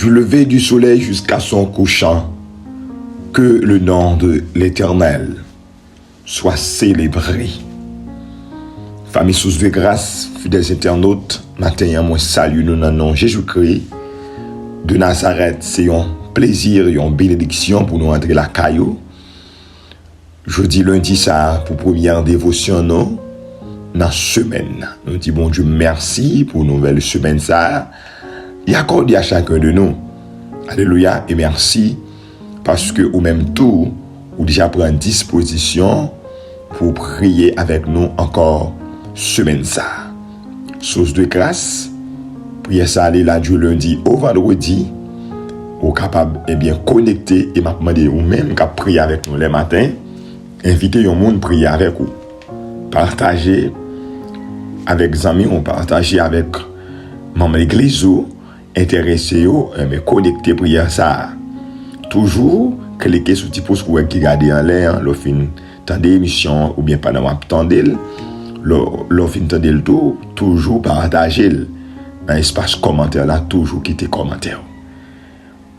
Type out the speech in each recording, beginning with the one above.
Du lever du soleil jusqu'à son couchant, que le nom de l'Éternel soit célébré. Famille Source de Grâce, fidèles internautes, matin, moi salue nous dans le nom de Jésus-Christ de Nazareth. C'est un plaisir et une bénédiction pour nous entrer la caillou. Jeudi, lundi, ça pour première dévotion, non? Dans la semaine. Nous disons, bon Dieu, merci pour une nouvelle semaine, ça. Il accorde à chacun de nous. Alléluia et merci parce que au même tour, vous déjà pris disposition pour prier avec nous encore semaine ça. Source de grâce, prière ça aller là du lundi au vendredi, ou capable et bien connecter et m'a demandé ou même qu'à prier avec nous les matins, inviter un monde prier avec vous, partager avec amis, on partager avec membres de l'église ou intéressé mais connecter prière ça. Toujours cliquer sur petit pouce pour qui garder en l'air, le fin tendre émission ou bien pendant m'a tendre le fin tendre le tout, toujours partager dans l'espace commentaire là, toujours quitter commentaire.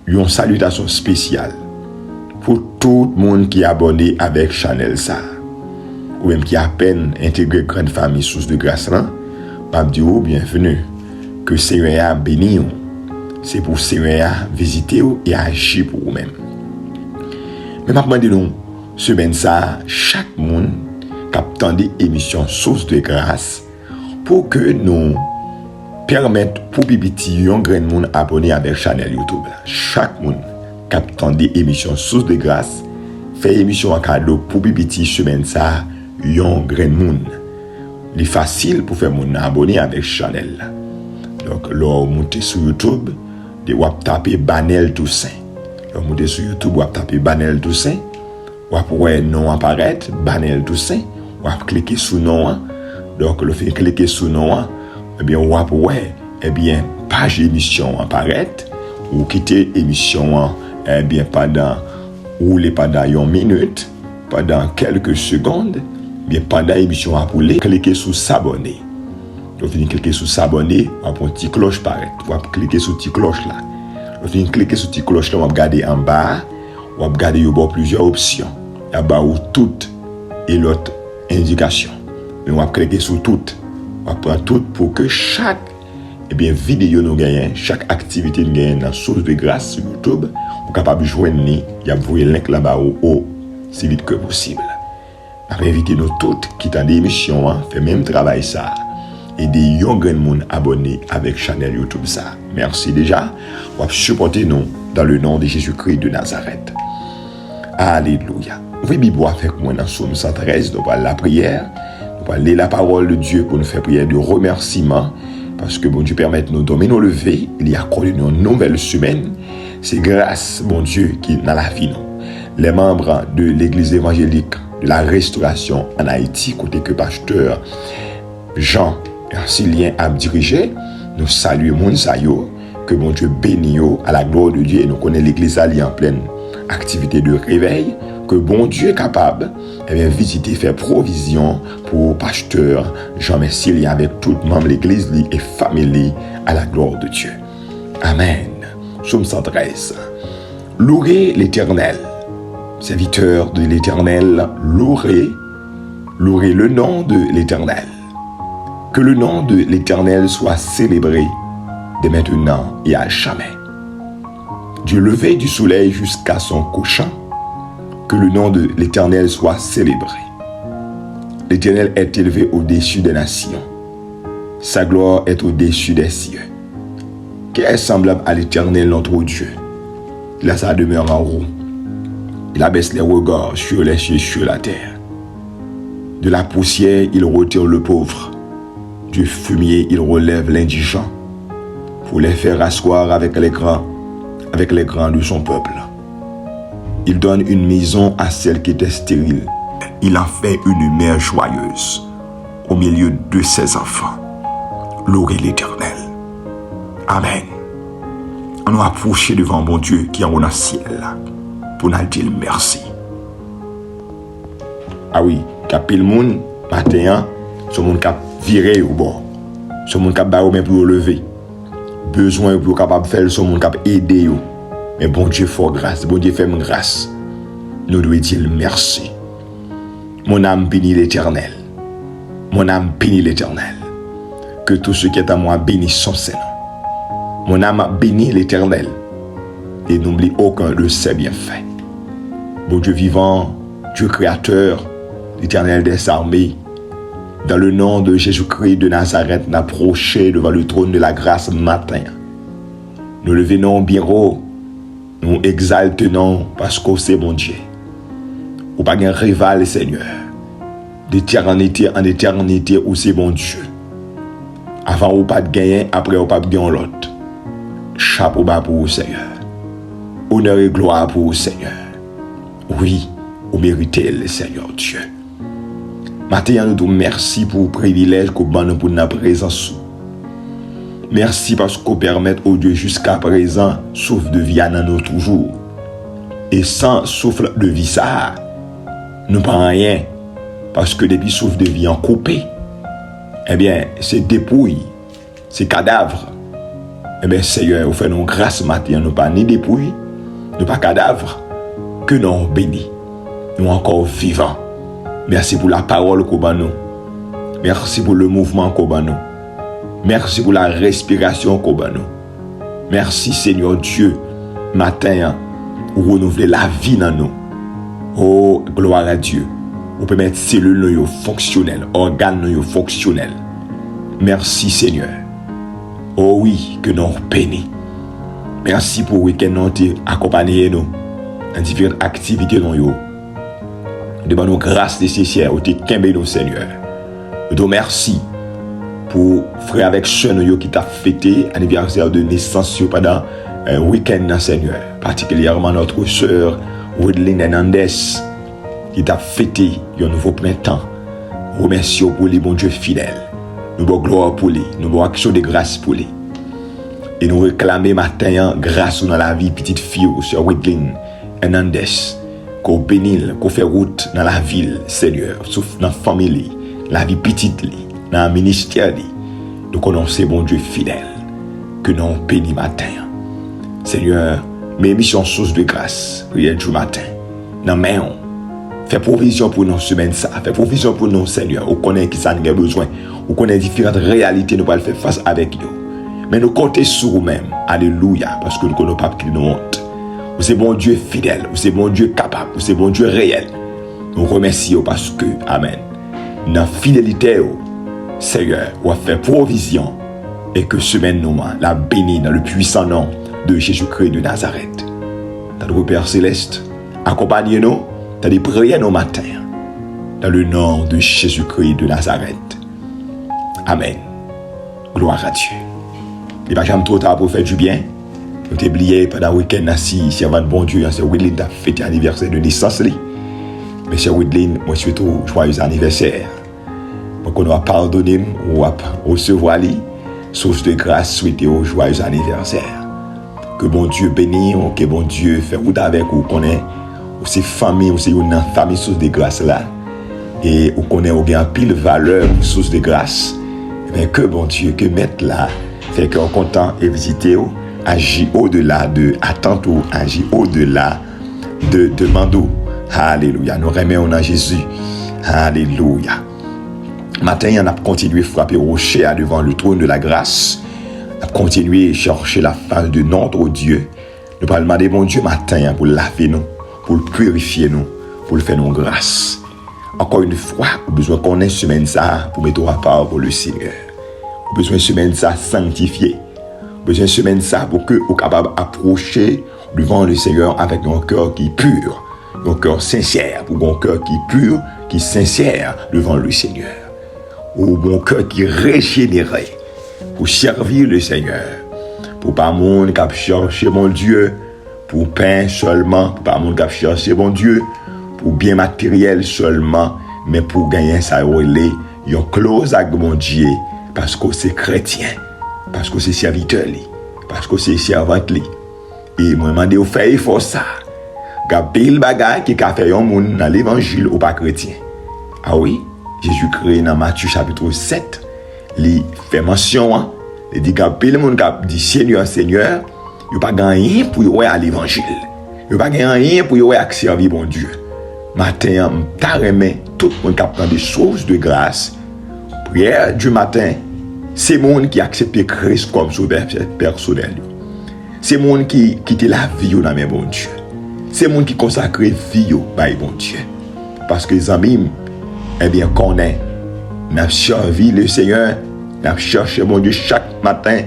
Une salutation spéciale pour tout le monde qui est abonné avec Chanel ça ou même qui a à peine intégré grande famille Source de Grâce là, m'a dit bienvenue, que Seigneur béni. C'est pour Seigneur visiter et agir pour vous-même. Mais maintenant, nous, semaine ça, chaque monde capte des émissions Source de Grâce pour que nous permettre pour Bibiti un grand monde abonné avec Chanel YouTube. Chaque monde capte des émissions Source de Grâce fait émission en cadeau pour Bibiti semaine ça, un grand monde. C'est facile pour faire mon abonné avec Chanel. Donc, là, monter sur YouTube, de wap taper Banel Toussaint. Vous montez sur YouTube, wap taper Banel Toussaint. Wap ouais nom apparaître Banel Toussaint. Wap cliquer sur nom. Donc le fait cliquer sur nom, eh bien wap ouais, eh bien page émission apparaître ou quitter émission eh bien pendant une minute, pendant quelques secondes, bien pendant émission à pouler, cliquer sur s'abonner. Vous venez cliquer sur s'abonner, vous avez une petite cloche paraître. Vous cliquer sur cette cloche là. Vous venez cliquer sur cette cloche là, vous regardez en bas, vous regardez plusieurs options. Il y a toutes et l'autre indication. Mais vous cliquer sur toutes. Vous prendre toutes pour que chaque vidéo nous gagne, chaque activité nous gagne dans Source de Grâce sur YouTube, vous capable de joindre, il y a le link là-bas au haut, si vite que possible. Je vais inviter nous toutes qui ont des émissions, fait même travail ça. Et des young grand monde abonnés avec Chanel YouTube ça. Merci déjà. Vous supporter nous dans le nom de Jésus-Christ de Nazareth. Alléluia. Vous Bible avec moi dans Psaume 113, nous parlons la prière, nous parlons la parole de Dieu pour nous faire prière de remerciement parce que bon Dieu permet nous de nous lever, il y a accordé une nouvelle semaine. C'est grâce bon Dieu qui dans la vie nous. Les membres de l'église évangélique de la restauration en Haïti côté que pasteur Jean Silien a dirigé, nous saluons moun sa yo, que mon Dieu bénisse à la gloire de Dieu et nous connaissons l'église alliée en pleine activité de réveil, que bon Dieu est capable de visiter, faire provision pour pasteur Jean Silien avec tout le membre de l'église et famille à la gloire de Dieu. Amen. Psaume 113. Louez l'Éternel. Serviteur de l'Éternel, louez le nom de l'Éternel. Que le nom de l'Éternel soit célébré dès maintenant et à jamais. Du lever du soleil jusqu'à son couchant, que le nom de l'Éternel soit célébré. L'Éternel est élevé au-dessus des nations. Sa gloire est au-dessus des cieux. Qui est semblable à l'Éternel notre Dieu? Il a sa demeure en haut. Il abaisse les regards sur les cieux, sur la terre. De la poussière, il retire le pauvre. Du fumier, il relève l'indigent pour les faire asseoir avec les grands de son peuple. Il donne une maison à celle qui était stérile. Il en fait une mère joyeuse au milieu de ses enfants. Louez l'Éternel. Amen. On nous approcher devant mon Dieu qui est en ciel pour nous dire merci. Ah oui, capil moun matin, ce monde cap viré au bord. Ce monde cap barreau mais pour lever. besoin pour capable faire son monde capable aider yo. Mais bon Dieu fait grâce, bon Dieu fait grâce. Nous devons dire merci. Mon âme bénit l'Éternel. Mon âme bénit l'Éternel. Que tout ce qui est à moi bénisse son Seigneur. Mon âme bénit l'Éternel et n'oublie aucun de ses bienfaits. Bon Dieu vivant, Dieu créateur, l'Éternel des armées, dans le nom de Jésus-Christ de Nazareth, n'approcher devant le trône de la grâce matin. Nous le venons bien haut, nous exaltons parce que c'est bon Dieu. Ou pas un rival, Seigneur. D'éternité en éternité, où c'est bon Dieu. Avant ou pas de gagner, après ou pas de gagner l'autre. Chapeau bas pour vous, Seigneur. Honneur et gloire pour vous, Seigneur. Oui, vous méritez le Seigneur Dieu. Maintenant, nous te merci pour le privilège que vous avez pour notre présence. Merci parce que vous permettez au Dieu jusqu'à présent, souffle de vie à nous toujours. Et sans souffle de vie, ça, nous ne pas rien. Parce que depuis souffle de vie en coupé, eh bien, c'est dépouille, c'est cadavre. Eh bien, Seigneur, vous faites nos grâces maintenant, nous pas ni dépouille, nous pas cadavre, que nous bénis, nous encore vivants. Merci pour la parole qu'on a nous. Merci pour le mouvement qu'on a nous. Merci pour la respiration qu'on a nous. Merci Seigneur Dieu, matin, vous renouvelez la vie dans nous. Oh, gloire à Dieu. Vous pouvez mettre cellules fonctionnelles, organes fonctionnels. Merci Seigneur. Oh oui, que nous bénis. Merci pour le week-end nous accompagner nous dans différentes activités nous. Nous demandons grâce nécessaire au Kembe nous Seigneur. Nous te remercions pour frère avec soeur nous qui t'a fêté anniversaire de naissance pendant un week-end Seigneur. Particulièrement notre sœur Woodline Hernandez qui t'a fêté un nouveau printemps. Nous remercions pour les bons Dieu fidèles. Nous avons gloire pour lui. Nous avons action de grâce pour lui. Et nous réclamons maintenant grâce dans la vie petite fille sur Woodline Hernandez. Qu'on bénisse, qu'on fait route dans la ville, Seigneur, sauf dans la famille, la vie petite, dans le ministère. Nous connaissons bon Dieu fidèle, que nous bénissons matin. Seigneur, mes missions source de grâce, prière du matin, dans main, fais provision pour nos semaines, ça, fais provision pour nous, Seigneur. On connaît qui ça nous a besoin, on connaît différentes réalités, nous pouvons faire face avec nous. Mais nous comptons sur nous-mêmes, alléluia, parce que nous ne connaissons pas qui nous honte. Vous êtes bon Dieu fidèle, vous êtes bon Dieu capable, vous êtes bon Dieu réel. Nous remercions parce que, amen, dans la fidélité, Seigneur, vous avez fait provision et que semaine nous la béni dans le puissant nom de Jésus-Christ de Nazareth. Dans le Père Céleste, accompagnez-nous dans les prières nos matins, dans le nom de Jésus-Christ de Nazareth. Amen. Gloire à Dieu. Il n'est pas jamais trop tard pour faire du bien. Nous t'ai oublié pendant le week-end si avant bon Dieu, c'est Woodline a fêté l'anniversaire de naissance. Mais c'est Woodline, moi je souhaite un joyeux anniversaire. Donc on va pardonner, on va recevoir lui, source de grâce, souhaiter un joyeux anniversaire. Que bon Dieu bénisse, que bon Dieu fait route avec vous, connaît, aussi famille, aussi une famille source de grâce là. Et vous connaît bien pile valeur, source de grâce. Mais que bon Dieu, que mettre là, fait qu'on content et visiter vous. Agis au-delà de attente ou agis au-delà de demande. Alléluia. Nous remercions en Jésus. Alléluia. Matin, on a continué à frapper rocher devant le trône de la grâce. On a continué à chercher la face de notre Dieu. Nous allons demander mon Dieu matin pour laver nous, pour le purifier nous, pour le faire nous grâce. Encore une fois, nous avons besoin qu'on ait une semaine ça pour mettre à part pour le Seigneur. Nous avons besoin d'une semaine ça sanctifiée. Besoin de semaine ça pour que vous capable approcher devant le Seigneur avec un cœur qui est pur, un cœur sincère, pour un cœur qui est pur, qui est sincère devant le Seigneur, ou un cœur qui est régénéré pour servir le Seigneur, pour pas monde qui chercher mon Dieu pour pain seulement, pour pas monde qui chercher mon Dieu pour bien matériel seulement, mais pour gagner ça relais, une clause avec mon Dieu parce que c'est chrétien. Parce que c'est serviteur, parce que c'est servante. Et moi, je demande de faire effort ça. Gabel bagay qui a fait un monde dans l'évangile ou pas chrétien. Ah oui, Jésus-Christ dans Matthieu chapitre 7, il fait mention, Il dit qu'un peu le monde qui dit Seigneur, Seigneur, il n'y a pas rien pour y à l'évangile. Il n'y a pas rien pour y servir bon Dieu. Matin, t'as remis tout le monde qui prend des choses de grâce. Prière du matin, c'est le monde qui accepte Christ comme sauveur personnel. C'est le monde qui quitte la vie dans la main bon Dieu. C'est le monde qui consacre la vie par bon Dieu. Parce que les amis, eh bien, qu'on est, nous servi le Seigneur, nous cherché mon Dieu chaque matin.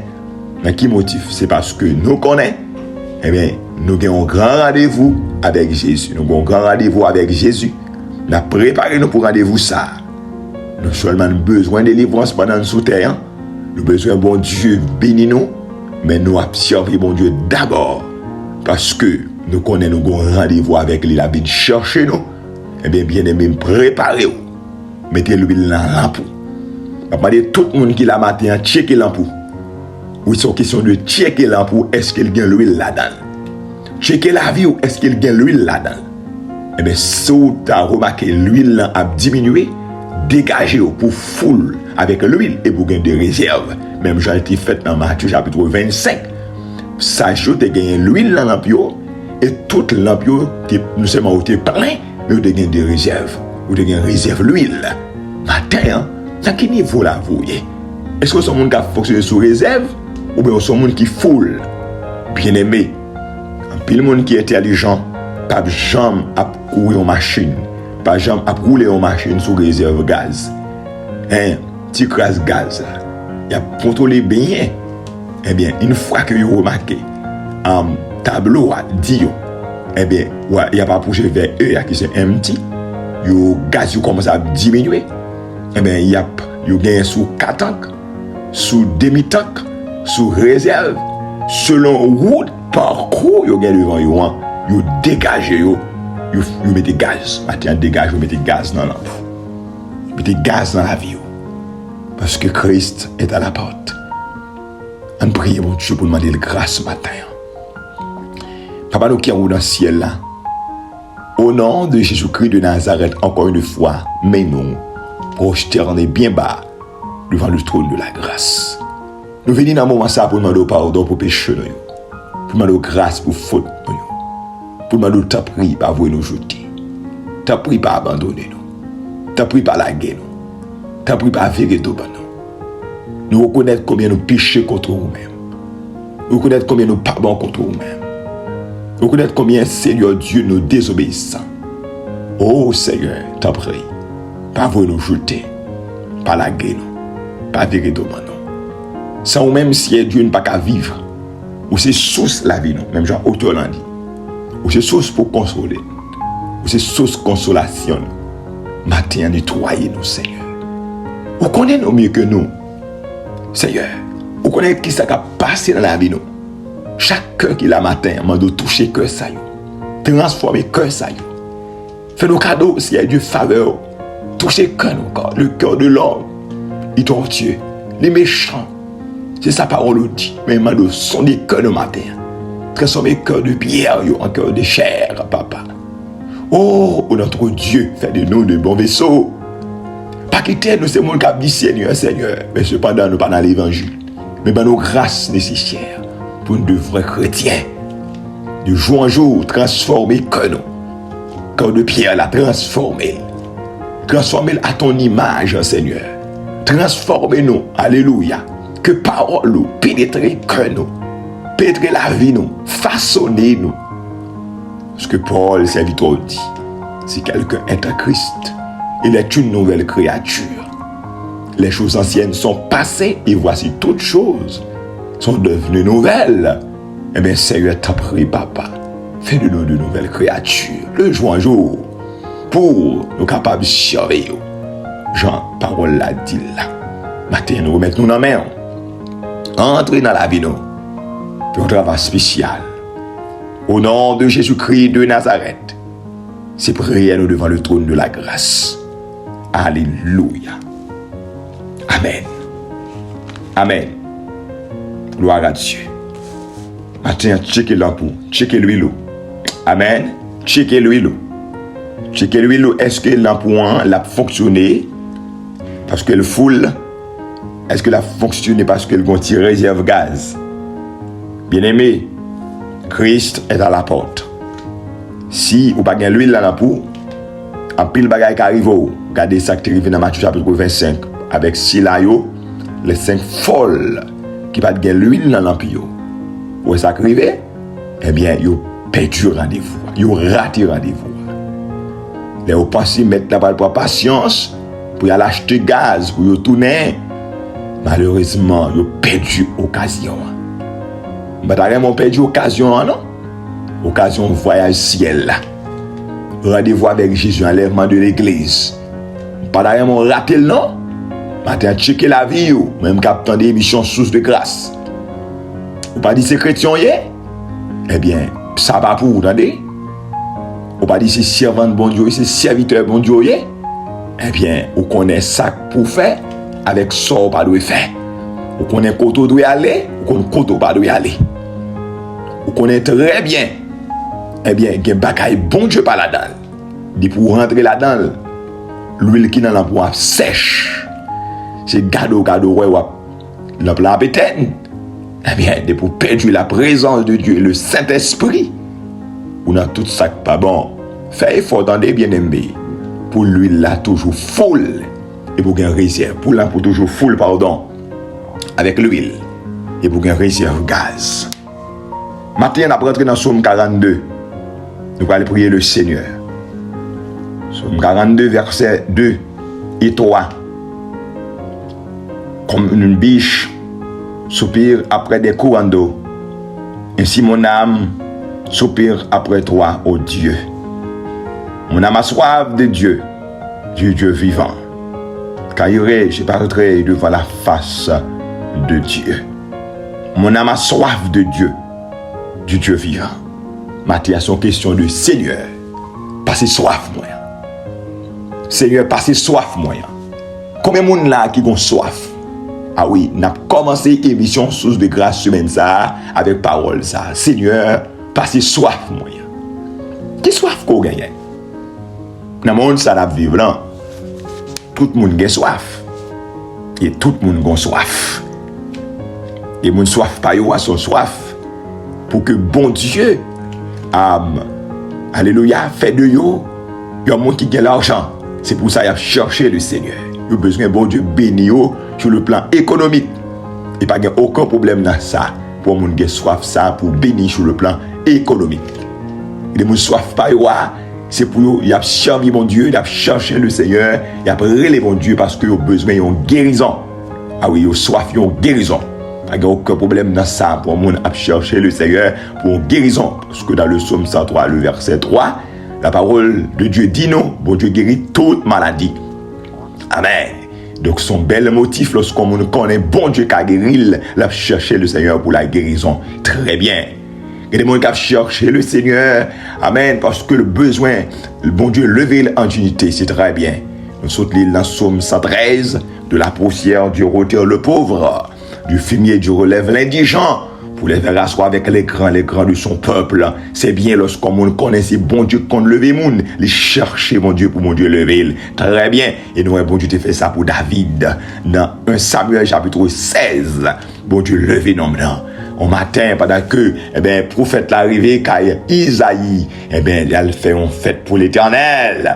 Mais qui motive? C'est parce que nous connaissons, eh bien, nous avons un grand rendez-vous avec Jésus. Nous avons un grand rendez-vous avec Jésus. Nous avons préparé nous pour rendez-vous ça. Nous seulement besoin de délivrance pendant le sous-terre. Nous avons besoin de bon Dieu béni nous. Mais nous avons servi mon Dieu d'abord. Parce que nous connaissons nous avons un rendez-vous avec lui. Il a bien cherché nous. Eh bien, bien aimé, préparez-vous. Mettez l'huile dans l'ampoule. Je vais demander tout le monde qui l'a matin, checker l'ampoule. Oui, c'est une question de checker l'ampoule, est-ce qu'il y a l'huile là-dedans? Checker la vie ou est-ce qu'il y a l'huile là-dedans? Eh bien, si vous avez remarqué l'huile a diminué, dégagez pour foule avec l'huile et vous gagnez des réserves. Même j'ai été fait dans Matthieu chapitre 25. Ça ajoute de gagner l'huile dans l'ampoule et toute l'ampoule, nous sommes plein, mais vous gagnez des réserves. Vous gagnez réserve l'huile. Matin, dans quel niveau là vous voyez? Est-ce que c'est un monde qui fonctionne sous réserve ou bien c'est un monde qui foule? Bien aimé, puis le monde qui est intelligent, pas jamais à courir en machine, pas jamais à rouler en machine sous réserve gaz. Tu crases gaz, il a contrôlé bien. Eh bien, une fois que vous remarquez, tableau dit, eh bien, il n'y a pas poussé vers eux qui sont empty, le gaz commence à diminuer. Eh bien, il y a gagné sous 4 tanks, sous demi-tank, sous réserve, selon route, parcours, il y a devant vous, vous dégagez, vous mettez gaz. Maintenant, dégage, vous mettez gaz dans l'ampoule. Vous mettez gaz dans la vie. Parce que Christ est à la porte. On prie, mon Dieu, pour demander grâce matin. Papa, nous qui sommes dans le ciel là, au nom de Jésus-Christ de Nazareth, encore une fois, mais nous, prosterner bien bas devant le trône de la grâce. Nous venons dans un moment ça pour demander pardon pour péché, pour demander grâce pour faute, pour demander ta prière pas vous nous jeter, ta prière pas abandonner nous, ta prière pas laguer nous, ta prière pas virer tout nous. Nous reconnaître combien nous péchons contre nous-mêmes, nous reconnaître combien nous pas bon contre nous-mêmes, nous reconnaître combien Seigneur Dieu nous désobéissant. Oh Seigneur, ta prière. Pas vous nous jeter, pas laguer nous, pas virer de nous. Sans ou même si Dieu n'est pas qu'à vivre, ou c'est source la vie, nous, même Jean auteur l'a dit, ou c'est source pour consoler, ou c'est source consolation. Matin, nettoyer nous, Seigneur. Vous connaissez nous mieux que nous, Seigneur. Vous connaissez qui ça a passé dans la vie, nous. Chaque cœur qui l'a matin, m'a de toucher cœur ça, transformer cœur ça. Fais nos cadeaux, s'il y a Dieu faveur. Touchez le cœur de l'homme, il tortue, les méchants. C'est sa parole dit. Mais maintenant, sont des cœurs de matin. Transformez le cœur de pierre en cœur de chair, papa. Oh, notre Dieu, fait de nous de bons vaisseaux. Pas quitter nous, c'est mon cap dit Seigneur, Seigneur. Mais cependant, nous pas dans l'évangile. Mais dans nos grâces nécessaires pour nous de vrais chrétiens. De jour en jour, transformer le cœur. Cœur de pierre, la transformer. Transformez-le à ton image, Seigneur. Transformez-nous, alléluia. Que parole nous, pénétrez cœur nous, pénétrez la vie nous, façonnez-nous. Ce que Paul, serviteur, dit, si quelqu'un est en Christ, il est une nouvelle créature. Les choses anciennes sont passées et voici toutes choses sont devenues nouvelles. Eh bien, Seigneur, t'as pris, papa, fais de nous de nouvelles créatures, le jour en jour. Pour nous capables de surveiller. Jean, parole l'a dit là. Maintenant, nous remettons nous dans la main. Entrez dans la vie, nous. Pour un travail spécial. Au nom de Jésus-Christ de Nazareth. C'est prière nous devant le trône de la grâce. Alléluia. Amen. Amen. Gloire à Dieu. Maintenant, checkez l'ampoule. Checkez l'huile. Amen. Checkez l'huile. Checkez l'huile, est-ce que l'ampoule l'a fonctionné? Parce que le foule, Est-ce que la fonctionne parce qu'elle a une réserve gaz? Bien-aimé, Christ est à la porte. Si vous n'avez pas l'huile dans la peau, en pile bagaille qui arrive, regardez ça qui arrive dans Matthieu chapitre 25, avec Silayo, les 5 folles qui n'ont pas l'huile dans l'empire. Où est-ce qui arrive? Eh bien, ils ont perdu rendez-vous. Ils ont raté rendez-vous. Les vous pensez mettre la balle pour patience, pour y aller acheter gaz, pour y tourner. Malheureusement, ils ont perdu l'occasion. Mais ils ont perdu l'occasion, non? Occasion de voyage ciel. Rendez-vous avec Jésus, enlèvement de l'église. Pas d'ailleurs raté le nom. Matin, checker la vie, même captant des émissions source de grâce. Ou pas dit c'est chrétien, eh bien, ça va pour vous, attendez? Ou pas dit c'est servant de bon Dieu, c'est serviteur de bon Dieu, eh bien, vous connaissez ça pour faire, avec ça, vous pas de faire. Vous connaissez côté où doit aller, vous connaissez côté où pas doit aller. Vous connaissez très bien, eh bien, il y a un bagaille bon Dieu par là-dedans. Dit pour rentrer là-dedans, l'huile qui dans l'emploi sèche. C'est gado, ouais, l'emploi pétaine. Eh bien, de pour perdre la présence de Dieu et le Saint-Esprit, ou dans tout ça qui pas bon, faites effort dans des bien-aimés. Pour l'huile là, toujours full. Et pour gagner réserve. Pour là, pour toujours full, pardon. Avec l'huile. Et pour gagner réserve gaz. Maintenant, on a rentré dans Psaume 42. Nous allons prier le Seigneur. Psaume 42, versets 2 et 3. Comme une biche soupire après des courants d'eau. Ainsi mon âme soupire après toi, ô Dieu. Mon âme a soif de Dieu, du Dieu vivant. Car je paraîtrai devant la face de Dieu. Mon âme a soif de Dieu, du Dieu vivant. Matthieu, son question de Seigneur, passez soif, moi. Seigneur, passez soif, moi. Combien de monde là qui ont soif? Ah oui, on a commencé l'émission Source de grâce semaine ça avec parole ça. Seigneur, passez soif, moi. Qui soif qu'on gagne? Dans le monde, ça va vivre là. Tout le monde a soif. Et tout le monde a soif. Et mon soif, pas yo, son soif. Pour que bon Dieu, alléluia, fait de yo, il y a un monde qui a l'argent. C'est pour ça qu'il a cherché le Seigneur. Il a besoin de bon Dieu béni sur le plan économique. Il n'y a pas aucun problème dans ça. Pour mon qui soif ça, pour bénir sur le plan économique. Et les gens soif pas yo, c'est pour eux, il a servi mon Dieu, il a cherché le Seigneur, il a relevé mon Dieu parce qu'il a besoin d'une guérison. Ah oui, il a soif, il a une guérison. Il n'y a aucun problème dans ça pour mon a cherché le Seigneur pour une guérison. Parce que dans le psaume 103, le verset 3, la parole de Dieu dit non, bon Dieu guérit toute maladie. Amen. Donc son bel motif lorsqu'on connaît bon Dieu qui a guéri, il a cherché le Seigneur pour la guérison. Très bien. Il y a des gens qui ont cherché le Seigneur. Amen. Parce que le besoin, le bon Dieu levé en unité, c'est très bien. Nous sommes dans le psaume 113, de la poussière Dieu retire le pauvre, du fumier Dieu relève l'indigent, pour les faire asseoir avec les grands de son peuple. C'est bien lorsqu'on connaît ces bon Dieu qu'on levé moun, les chercher mon Dieu pour mon Dieu lever. Très bien. Et nous, bon Dieu, te fait ça pour David. Dans 1 Samuel chapitre 16, bon Dieu levé non maintenant. Au matin, pendant que, prophète l'arrivée, car Isaïe, il fait une fête pour l'Éternel.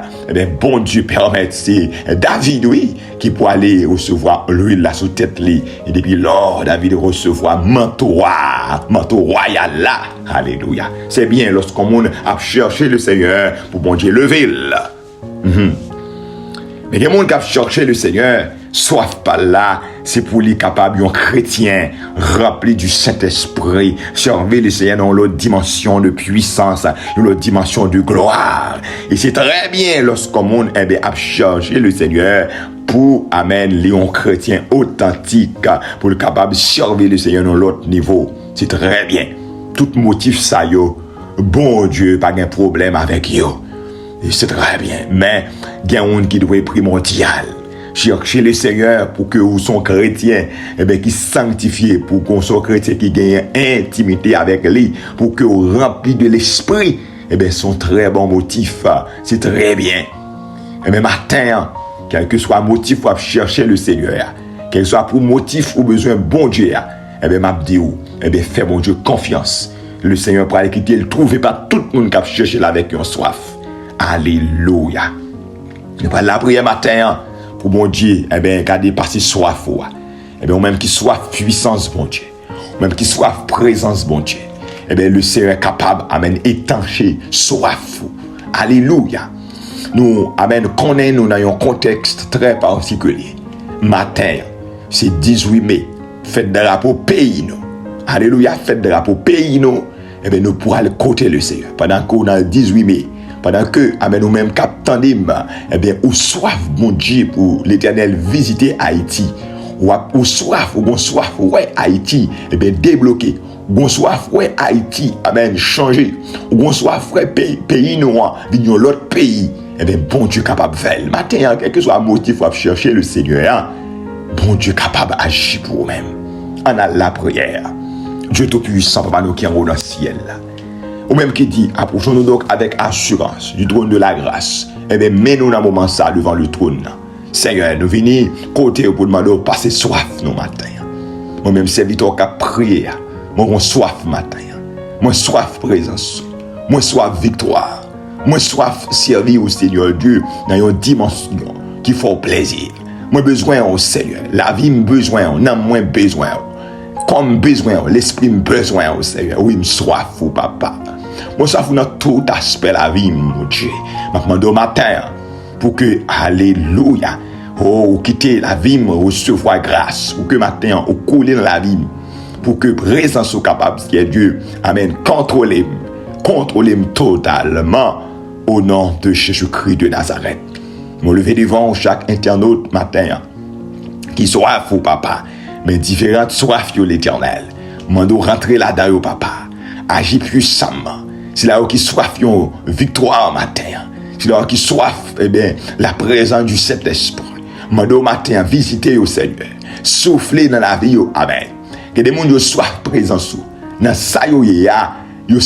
Bon Dieu permet, c'est David, oui, qui peut aller recevoir l'huile là sous tête li. Et depuis lors, David recevoir manteau royal là. Alléluia. C'est bien lorsqu'on a cherché le Seigneur pour bon Dieu lever là. Mais il y a des gens qui ont cherché le Seigneur, soif pas là, c'est pour les capables, un chrétien, rempli du Saint-Esprit, servir le Seigneur dans l'autre dimension de puissance, dans l'autre dimension de gloire. Et c'est très bien lorsqu'on a cherché le Seigneur pour amener les chrétiens authentiques, pour le capable de servir le Seigneur dans l'autre niveau. C'est très bien. Tout motif ça, yo, bon Dieu, pas de problème avec yo. Et c'est très bien, mais il y a un monde qui doit être primordial. Chercher le Seigneur pour que vous soyez chrétien, qui sanctifié, pour qu'on soit chrétien qui gagne intimité avec lui, pour que vous remplis de l'esprit, son très bon motif. C'est très bien. Et même matin, quel que soit le motif pour chercher le Seigneur, quel soit pour motif ou besoin, bon Dieu, eh bien, m'a dit, eh bien, fais, bon Dieu, confiance. Le Seigneur pourra quitter, il trouve pas tout le monde qui a cherché là avec une soif. Alléluia. Nous pas la prière matin pour bon Dieu, eh bien, qui a dépassé soif. Eh bien, ou même qui soif puissance, bon Dieu. Ou même qui soif présence, bon Dieu. Eh bien, le Seigneur est capable, amen, étancher soif. Alléluia. Nous, amen, connaissons nous dans un contexte très particulier. Matin, c'est 18 mai, fête de drapeau pays, nous. Alléluia, fête de drapeau pays, nous. Eh bien, nous pourrons le côté le Seigneur. Pendant qu'on a le 18 mai, pendant que, amen, nous-mêmes captendim, eh bien, ou soif, bon Dieu, pour l'Éternel visiter Haïti. Ou soif, ou bon soif, ouais, Haïti, eh bien, débloqué. Ou soif, ouais, Haïti, amen, changé. Ou soif, ouais, pays noir, vignon l'autre pays. Eh bien, bon Dieu capable de faire. Matin, quel que soit le motif, pour chercher le Seigneur, hein, bon Dieu capable d'agir pour vous-même. On a la prière. Dieu Tout-Puissant, Papa, nous qui en haut dans le ciel. Ou même qui dit, approchons-nous donc avec assurance du trône de la grâce. Eh bien, mets-nous dans un moment ça devant le trône. Seigneur, nous venons côté pour demander de passer soif nos matins. Moi-même, serviteur qui a prié. Moi, j'ai soif matin. Moi, soif présence. Moi, soif victoire. Moi, soif servir au Seigneur Dieu dans une dimension qui fait plaisir. Moi, besoin au Seigneur. La vie me besoin. Non, moins besoin. Comme besoin, l'esprit me besoin au Seigneur. Oui, me soif au papa. Moi, soif dans tout aspect de la vie, mon Dieu. Je demande au matin pour que, alléluia, quitter la vie, recevoir grâce. Pour que matin, couler dans la vie. Pour que présence soit capable, qui est Dieu, amen, contrôler totalement au nom de Jésus-Christ de Nazareth. Je lever devant chaque internaute matin qui soif au papa, mais différentes soifs de l'Éternel. Je dois rentrer là-dedans au papa, agir puissamment. C'est là où qui soif de victoire matin. C'est là où qui soif, eh bien, la présence du Saint-Esprit. Je dois matin visiter au Seigneur, souffler dans la vie, amen. Que des gens qui soif présence dans ça yo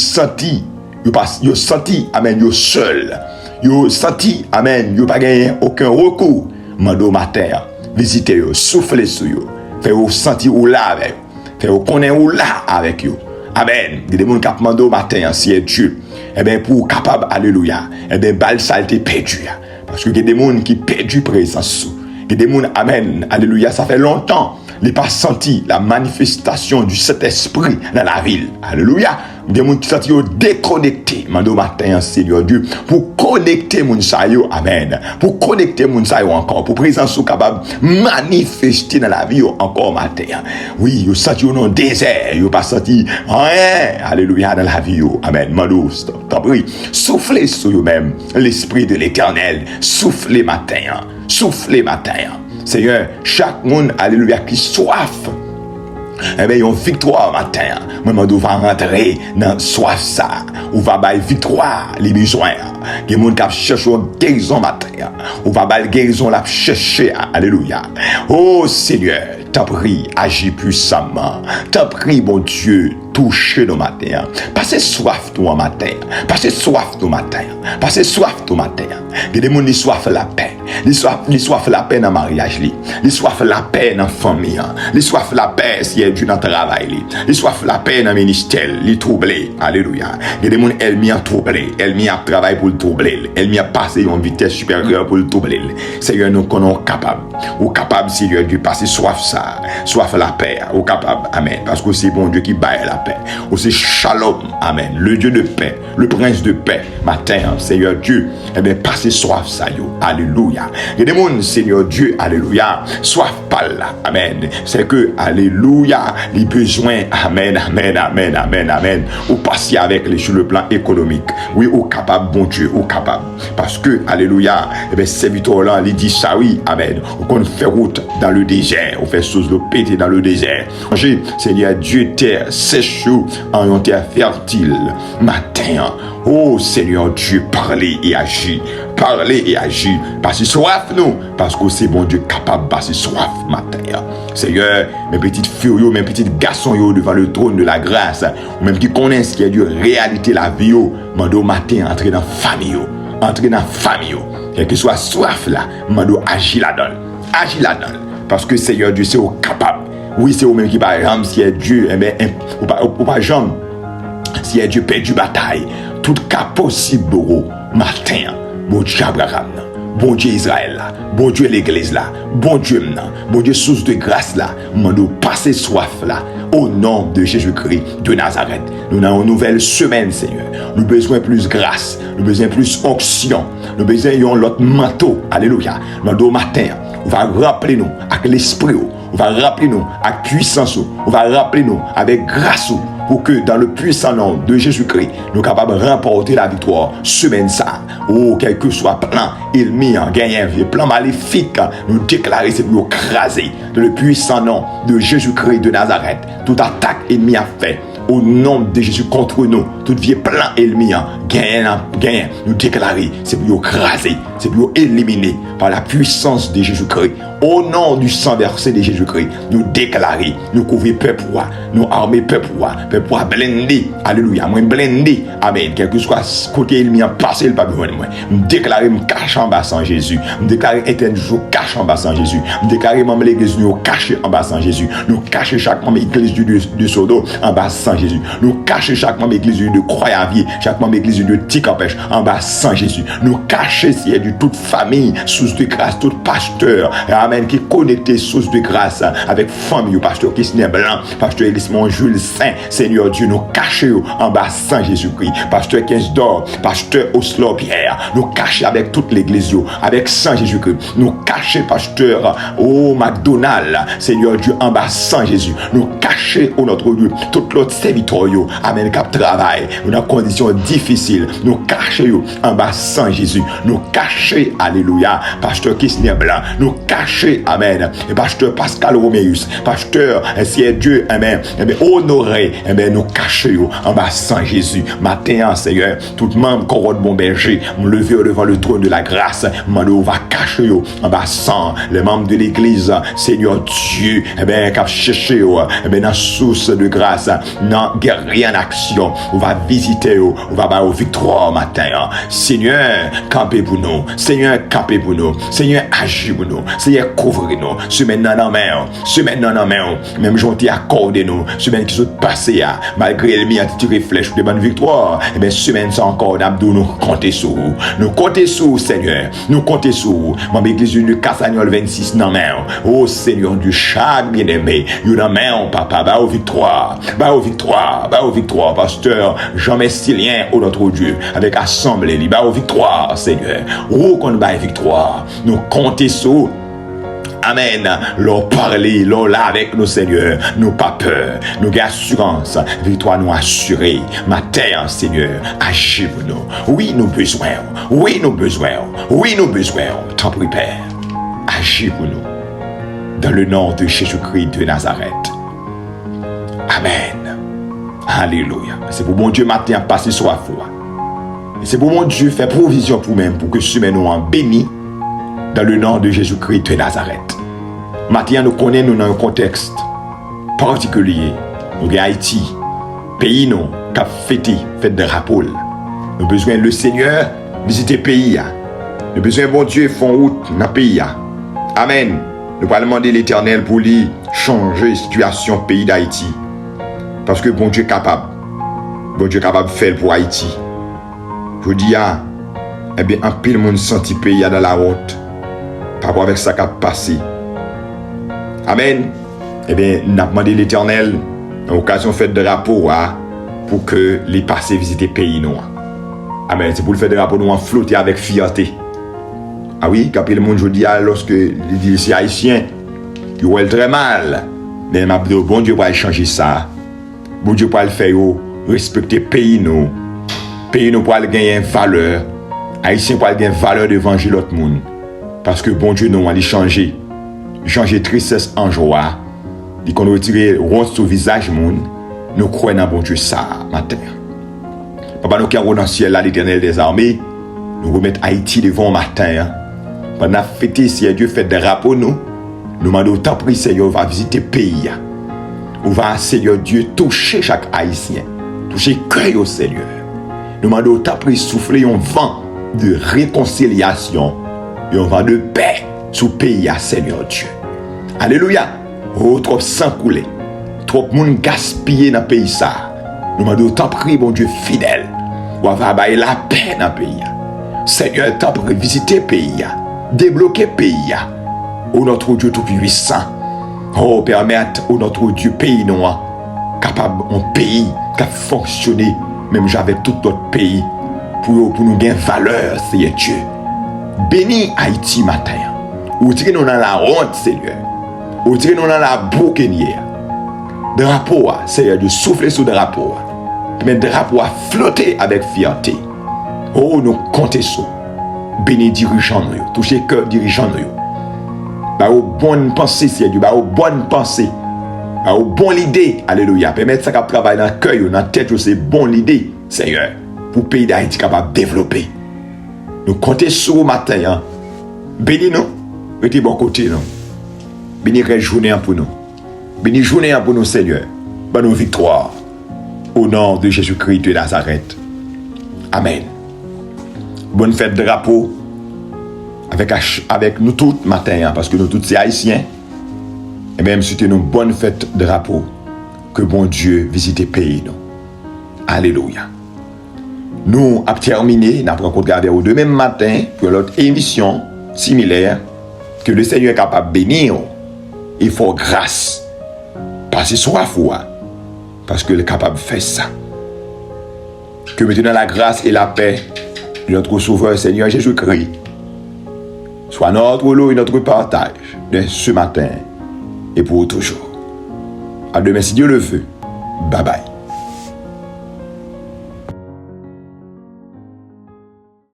senti amen yo seul yo senti amen yo pas gagné aucun recours mando matin visiter yo souffler sur yo faire yo sentir ou là avec faire yo connaître ou là avec yo amen des gens qui mando matin si Dieu eh ben pour capable alléluia eh ben balle saleté perdu parce que des gens qui perdu présence des gens amen alléluia ça fait longtemps les pas senti la manifestation du Saint-Esprit dans la ville. Alléluia. Des gens qui sont déconnectés. Mando matin, Seigneur Dieu, pour connecter mon sayo. Amen. Pour connecter mon sayo encore. Pour présence capable manifester dans la vie encore matin. Oui, vous senti dans le désert. Vous pas senti rien. Alléluia dans la vie. Amen. Mando, t'en prie. Soufflez sur vous-même l'Esprit de l'Éternel. Soufflez matin. Soufflez matin. Seigneur, chaque monde, alléluia, qui soif, eh bien, ils ont victoire matin. Moi, je vais rentrer dans soif ça. On va bailler victoire, les besoins. Les gens qui cherchent une guérison matin. On va bailler guérison, la chercher, alléluia. Oh Seigneur, t'en prie, agis puissamment. T'en prie, bon Dieu, touchez nos matins. Passez soif tout matin. Passez soif tout matin. Passez soif tout matin. Il y a des gens qui soif la paix. Ils soif la paix dans le mariage. Ils soif la paix dans la famille. Ils soif la paix si elle est dans le travail. Ils soif la paix dans le ministère. Ils troublés. Alléluia. Il y a des gens qui elle m'y troublé. Elle m'y a travaillé pour le troubler. Elle m'y a passé une vitesse supérieure pour le troubler. Seigneur, nous connaissons capable. Ou capable, Seigneur, de passer soif ça. Soif la paix. Ou capable. Amen. Parce que c'est bon Dieu qui baille la paix. Ou c'est Shalom. Amen. Le Dieu de paix. Le prince de paix. Matin, Seigneur Dieu. Eh bien, passez soif ça, yo. Alléluia. Il y a des gens, Seigneur Dieu. Alléluia. Soif pas là. Amen. C'est que, alléluia, les besoins. Amen. Amen. Amen. Amen. Amen. Ou passer avec les sur le plan économique. Oui, au capable, bon Dieu. Au capable. Parce que, alléluia, eh bien, serviteur là, il dit ça, oui. Amen. On fait route dans le désert. On fait chose de péter dans le désert. Seigneur Dieu, terre sèche en une terre fertile. Matin, oh Seigneur Dieu, parlez et agis. Parlez et agis. Passez soif, nous. Parce que c'est bon Dieu capable de passer soif matin. Seigneur, mes petites filles, mes petits garçons devant le trône de la grâce, ou même qui connaissent ce qui est de réalité la vie, mando matin, entrer dans la famille. Entrer dans la famille. Quel que soit soif là, mando agis là-dedans. Agis là-dedans. Parce que Seigneur Dieu, c'est au capable. Oui, c'est au même qui par exemple, si Dieu, ou pas jambe, si Dieu perd du bataille, tout cas possible, matin, bon Dieu Abraham, bon Dieu Israël là, bon Dieu l'église là, bon Dieu source de grâce là, mando passer soif là, au nom de Jésus-Christ de Nazareth. Nous avons une nouvelle semaine, Seigneur. Nous avons besoin de plus grâce, nous avons besoin de plus onction, nous avons besoin de l'autre manteau. Alléluia. Mando matin, on va rappeler nous avec l'esprit, on va rappeler nous avec puissance, on va rappeler nous avec grâce, pour que dans le puissant nom de Jésus-Christ, nous sommes capables de remporter la victoire semaine ça. Oh, quel que soit plan ennemi, gagnant, plan maléfique, nous déclarer, c'est nous écraser. Dans le puissant nom de Jésus-Christ de Nazareth, toute attaque ennemi a fait. Au nom de Jésus contre nous, tout vieux plan ennemi, gagnant, nous déclarer, c'est pour nous écraser, c'est pour nous éliminer par la puissance de Jésus-Christ. Au nom du sang versé de Jésus-Christ, nous déclarer, nous couvrir peuple, nous armer peuple blindé, alléluia, moi blindé, amen, quel que soit côté ennemi en passé, le pas besoin de moi, me déclarer, me cacher en bas sans Jésus, me déclarer éternel jour cache en bas sans Jésus, me déclarer membre l'église nous cacher en bas sans Jésus, nous cacher chaque membre église du Sodo en bas sans Jésus, nous cacher chaque membre église de Croyavier, chaque membre église de Ticapèche en bas sans Jésus, nous cacher s'il y a de toute famille, source de grâce, tout pasteur, amen, qui est connecté source de grâce avec famille, pasteur Kisner Blanc, pasteur Elismon Jules Saint, Seigneur Dieu, nous cacher en bas sans Jésus-Christ, pasteur 15 d'or, pasteur Oslo Pierre, nous cacher avec toute l'église, avec Saint Jésus-Christ, nous cacher pasteur McDonald, Seigneur Dieu, en bas sans Jésus, nous cacher au notre Dieu, tout l'autre serviteur, amen, cap travail, dans conditions difficiles, nous cacher en bas sans Jésus, nous cacher, alléluia, pasteur Kisner Blanc, nous cacher, amen, et pasteur Pascal Roméus, pasteur, si Dieu, amen, honoré, nous cacher en bas sans Jésus, matin, Seigneur, tout membre corps de bon berger, me lever devant le trône de la grâce, on va cacher en bas sans les membres de l'église, Seigneur Dieu, qu'a cherché, dans la source de grâce, non, guerrier en action, on va visiter, on va avoir victoire matin, Seigneur, campez pour nous, Seigneur, campez pour nous, Seigneur, agis pour nous, Seigneur, couvrez-nous, semaine dans la main, même gentil, accordez-nous, semaine qui sont passées, malgré l'ennemi a tiré flèche de bonne victoire, semaine sans encore, nous comptez sur vous, nous comptez sur vous, Seigneur, nous comptez sur vous, mon église de Cassagnol 26 dans main, oh Seigneur du chaque bien-aimé, you dans main, papa, bah aux victoire, pasteur Jean-Mestilien, au notre Dieu, avec assemblée, bah aux victoire, Seigneur, oh qu'on bat victoire, nous comptez sur vous. Amen. L'on parler, l'on là avec nos seigneurs, nous pas peur, nous avons assurance, victoire nous assurée. Matin, Seigneur, agis pour nous. Oui, nous besoin. T'en prie, Père. Agis pour nous. Dans le nom de Jésus-Christ de Nazareth. Amen. Alléluia. C'est pour mon Dieu matin passer sur la foi. Et c'est pour mon Dieu faire provision pour nous, pour que semaine nous en béni. Dans le nom de Jésus-Christ de Nazareth. Maintenant, nous connaissons dans un contexte particulier. Nous avons Haïti, pays nous, qui a fêté de drapeau. Nous avons besoin le Seigneur visiter le pays. Nous avons besoin bon Dieu faire route dans le pays. Amen. Nous allons demander l'Éternel pour lui changer la situation du pays d'Haïti. Parce que bon Dieu est capable. Bon Dieu est capable de faire pour Haïti. Je dis, un pile monde senti pays dans la route. Par rapport avec ça qui a passé. Amen. Nous avons demandé l'Éternel, en occasion de faire de drapeau, pour que les passés visiter le pays. Amen. C'est pour le faire de drapeau, nous en flotter avec fierté. Ah oui, quand le monde dit, lorsque les Haïtiens, ils ont très mal. Mais bon Dieu va changer ça. Bon Dieu va le faire respecter le pays. Le pays nous va gagner une valeur. Haïtiens va gagner une valeur devant l'autre monde. Parce que bon Dieu nous a changer tristesse en joie. Dit qu'on retire rond sur le visage monde. Nous croyons dans bon Dieu ça matin. Papa nous qui dans le ciel là l'Éternel des armées, nous remettre Haïti devant matin. Pendant fêter si Dieu fait des rapports nous demandons tant pris Seigneur va visiter le pays. On va Seigneur Dieu toucher chaque haïtien, toucher cœur au Seigneur. Nous demandons tant pris souffler un vent de réconciliation. Et on va de paix sous le pays à Seigneur Dieu. Alléluia. Oh, trop sang coulé. Trop moun gaspillé dans le pays ça. Nous demandons tant prie, bon Dieu fidèle. Ou avoir la paix dans le pays. Seigneur, tant pour visiter le pays. Débloquer le pays. Oh, notre Dieu tout-puissant. Oh, permettre au notre Dieu pays noir. Capable un pays qui a fonctionné. Même j'avais tout notre pays. Pour nous gagner valeur, Seigneur Dieu. Bénis Haïti matin. Ou tirez-nous dans la honte, Seigneur. Ou tirez-nous dans la bouquinière. Drapeau, Seigneur Dieu, soufflez sur le drapeau. Mais le drapeau a flotté avec fierté. Oh, nous comptons sur. Bénis dirigeants, touchez le cœur dirigeants. Bah, aux bonnes pensées, Seigneur Dieu. Bah, aux bonnes pensées. Bah, aux bonnes idées. Alléluia. Permettre ça qu'à travailler dans le cœur, dans la tête, c'est bonne idée, Seigneur. Pour le pays d'Haïti capable de développer. Nous comptons sur le matin. Hein. Bénis-nous. Mettez bon côté, non. Bénis la journée pour nous. Bénis la journée pour nous, Seigneur. Bonne victoire. Au nom de Jésus-Christ de Nazareth. Amen. Bonne fête de drapeau. Avec nous tous matin, hein, parce que nous tous c'est haïtiens. Et même c'était une bonne fête de drapeau. Que bon Dieu visite le pays. Non. Alléluia. Nous avons terminé, nous avons rencontré avec vous demain matin pour l'autre émission similaire que le Seigneur est capable de bénir. Il faut grâce. Parce soit foi. Parce qu'il est capable de faire ça. Que maintenant la grâce et la paix de notre Sauveur Seigneur Jésus-Christ soit notre lot et notre partage de ce matin et pour toujours. À demain si Dieu le veut. Bye bye.